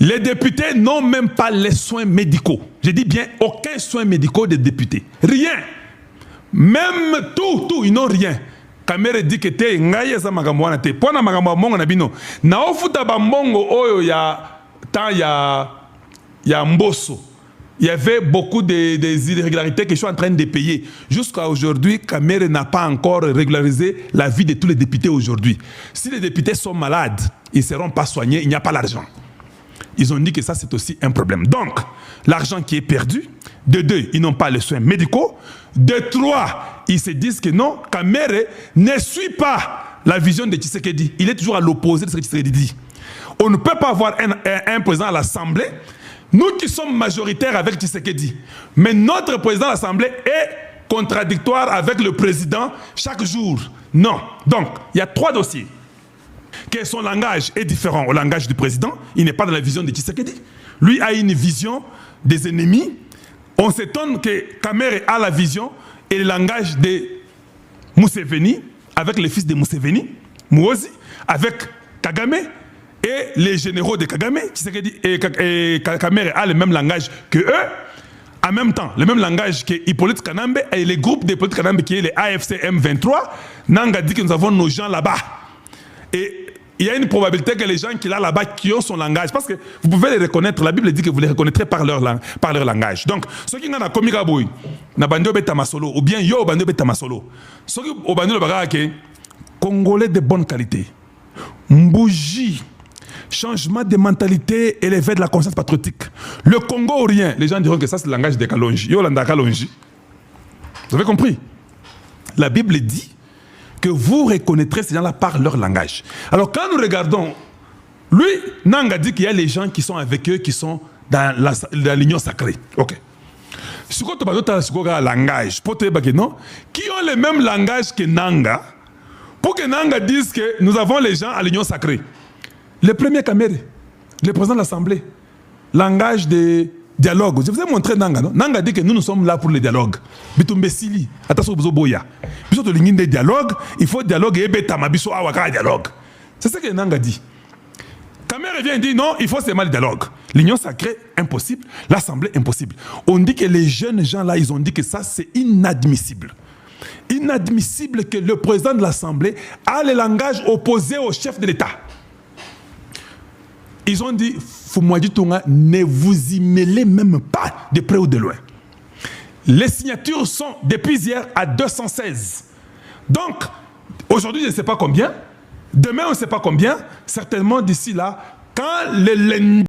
Les députés n'ont même pas les soins médicaux. Je dis bien aucun soin médicaux des députés. Rien. Même tout, ils n'ont rien. Kamere dit que te ngaye za makambo wana te. Pona makambo mongo na bino. Na ofuta ba mbongo oyo ya Mbosso. Il y avait beaucoup des irrégularités que je suis en train de payer. Jusqu'à aujourd'hui, Kamere n'a pas encore régularisé la vie de tous les députés aujourd'hui. Si les députés sont malades, ils ne seront pas soignés, il n'y a pas l'argent. Ils ont dit que ça, c'est aussi un problème. Donc, l'argent qui est perdu, de deux, ils n'ont pas les soins médicaux. De trois, ils se disent que non, Kamere ne suit pas la vision de Tshisekedi. Il est toujours à l'opposé de ce que Tshisekedi dit. On ne peut pas avoir un président à l'Assemblée, nous qui sommes majoritaires avec Tshisekedi, mais notre président à l'Assemblée est contradictoire avec le président chaque jour. Non. Donc, il y a trois dossiers. Que son langage est différent au langage du président. Il n'est pas dans la vision de Tshisekedi. Lui a une vision des ennemis. On s'étonne que Kamere a la vision et le langage de Museveni, avec les fils de Museveni, Muozi, avec Kagame et les généraux de Kagame. Tshisekedi et Kamere a le même langage que eux. En même temps, le même langage que Hippolyte Kanambe et les groupes d'Hippolyte Kanambe qui est les AFC M23. Nanga dit que nous avons nos gens là-bas. Et il y a une probabilité que les gens qui sont là-bas, qui ont son langage, parce que vous pouvez les reconnaître, la Bible dit que vous les reconnaîtrez par leur langage. Donc, ceux qui ont un commis Gaboui, na bandio beta masolo, ou bien yo bandio beta masolo, ceux qui ont bandio le bagage, Congolais de bonne qualité, Mbouji, changement de mentalité élevé de la conscience patriotique. Le Congo ou rien, les gens diront que ça c'est le langage des Kalonji. Yo landa Kalonji. Vous avez compris? La Bible dit que vous reconnaîtrez ces gens-là par leur langage. Alors quand nous regardons, lui, Nanga dit qu'il y a les gens qui sont avec eux, qui sont dans l'union sacrée. Ok. Si vous avez un langage, qui ont le même langage que Nanga, pour que Nanga dise que nous avons les gens à l'union sacrée. Le premier Kamere, le président de l'Assemblée, langage de dialogue. Je vous ai montré Nanga, non? Nanga dit que nous sommes là pour le dialogue. Bitumbesili, attention aux boya. Biso to lingine de dialogue, il faut dialogue et betama biso awaka dialogue. C'est ce que Nanga dit. Kamere vient et dit non, il faut seulement le dialogue. L'union sacrée, impossible. L'Assemblée, impossible. On dit que les jeunes gens là, ils ont dit que ça, c'est inadmissible. Inadmissible que le président de l'Assemblée a le langage opposé au chef de l'État. Ils ont dit, Fumouadji Tonga, ne vous y mêlez même pas de près ou de loin. Les signatures sont depuis hier à 216. Donc, aujourd'hui, je ne sais pas combien. Demain, on ne sait pas combien. Certainement, d'ici là, quand le lundi